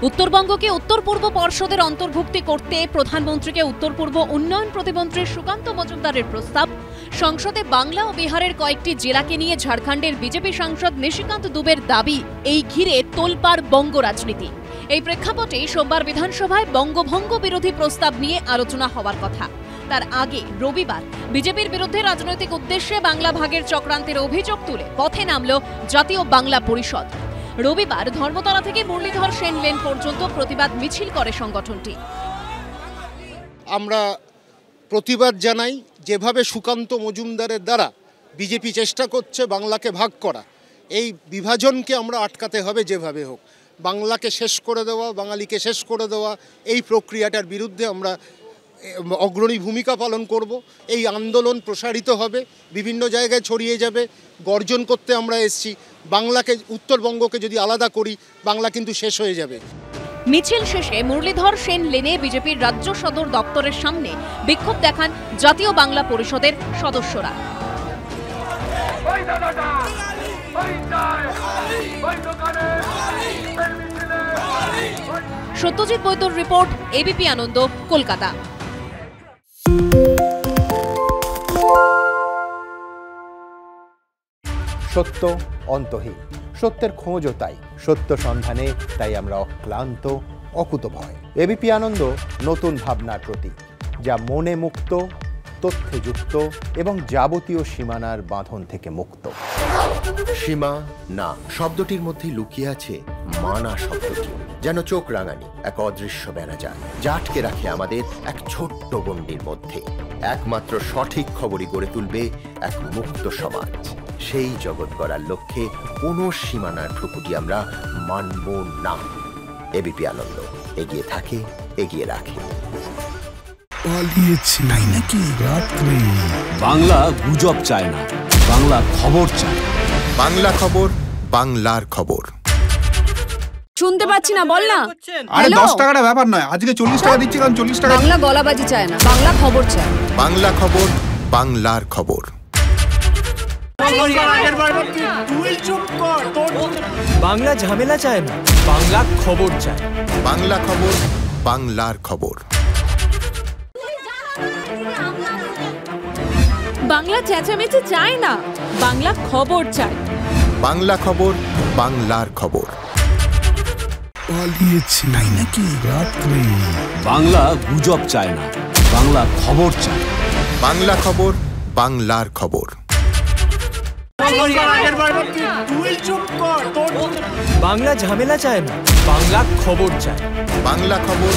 উত্তরবঙ্গকে উত্তর পূর্ব পর্ষদের অন্তর্ভুক্তি করতে প্রধানমন্ত্রীকে উত্তর পূর্ব উন্নয়ন প্রতিমন্ত্রী সুকান্ত মজুমদারের প্রস্তাব। সংসদে বাংলা ও বিহারের কয়েকটি জেলাকে নিয়ে ঝাড়খণ্ডের বিজেপি সাংসদ নিশিকান্ত দুবের দাবি। এই ঘিরে তোলপাড় বঙ্গ রাজনীতি। এই প্রেক্ষাপটে সোমবার বিধানসভায় বঙ্গভঙ্গ বিরোধী প্রস্তাব নিয়ে আলোচনা হওয়ার কথা। তার আগে রবিবার বিজেপির বিরুদ্ধে রাজনৈতিক উদ্দেশ্যে বাংলা ভাগের চক্রান্তের অভিযোগ তুলে পথে নামল জাতীয় বাংলা পরিষদ। রবিবার ধর্মতলা থেকে মুরলীধর সেন লেন পর্যন্ত প্রতিবাদ মিছিল করে সংগঠনটি। আমরা প্রতিবাদ জানাই যেভাবে সুকান্ত মজুমদারের দ্বারা বিজেপি চেষ্টা করছে বাংলাকে ভাগ করা, এই বিভাজনকে আমরা আটকাতে হবে যেভাবে হোক। বাংলাকে শেষ করে দেওয়া, বাঙালিকে শেষ করে দেওয়া, এই প্রক্রিয়াটার বিরুদ্ধে আমরা অগ্রণী ভূমিকা পালন করব। এই আন্দোলন প্রসারিত হবে, বিভিন্ন জায়গায় ছড়িয়ে যাবে। গর্জন করতে আমরা এসেছি। বাংলাকে, উত্তরবঙ্গকে যদি আলাদা করি, বাংলা কিন্তু শেষ হয়ে যাবে। মিছিল শেষে মুরলীধর সেন লেনে বিজেপির রাজ্য সদর দপ্তরের সামনে বিক্ষোভ দেখান জাতীয় বাংলা পরিষদের সদস্যরা। সত্যজিৎ বৈদ্যর রিপোর্ট, এবিপি আনন্দ, কলকাতা। সত্য অন্তহীন, সত্যের খোঁজও তাই, সত্য সন্ধানে তাই আমরা অক্লান্ত, অকুতভয়। এবিপি আনন্দ নতুন ভাবনার প্রতীক, যা মনে মুক্ত, তথ্যে যুক্ত এবং যাবতীয় সীমানার বাঁধন থেকে মুক্ত। সীমা না শব্দটির মধ্যে লুকিয়ে আছে মানা শব্দটি, যেন চোখ রাঙানি এক অদৃশ্য বেড়াজাল, যা আটকে রাখে আমাদের এক ছোট্ট গণ্ডির মধ্যে। একমাত্র সঠিক খবরই গড়ে তুলবে এক মুক্ত সমাজ। সেই জগৎ গড়ার লক্ষ্যে কোনো সীমানার ঠুকুটি আমরা মানব না। এবিপি আনন্দ এগিয়ে থাকে, এগিয়ে রাখে। বাংলা গুজব চায় না, বাংলা খবর চায়। বাংলা খবর, বাংলার খবর। শুনতে পাচ্ছি না, বল না। আরে 10 টাকাটা ব্যাপার নয়, আজকে 40 টাকা দিচ্ছি, কারণ 40 টাকা। বাংলা গলাবাজি চায় না, বাংলা খবর চায়। বাংলা খবর, বাংলার খবর। বাংলা ঝামেলা চায় না, বাংলা খবর চায়। বাংলা খবর, বাংলার খবর। বাংলা চেঁচামেচি চায় না, বাংলা খবর চায়। বাংলা খবর, বাংলার খবর। বাংলা গুজব চায় না, বাংলা খবর চায়। বাংলা খবর, বাংলার খবর। বাংলা ঝামেলা চায় না, বাংলা খবর চায়। বাংলা খবর,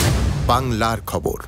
বাংলার খবর।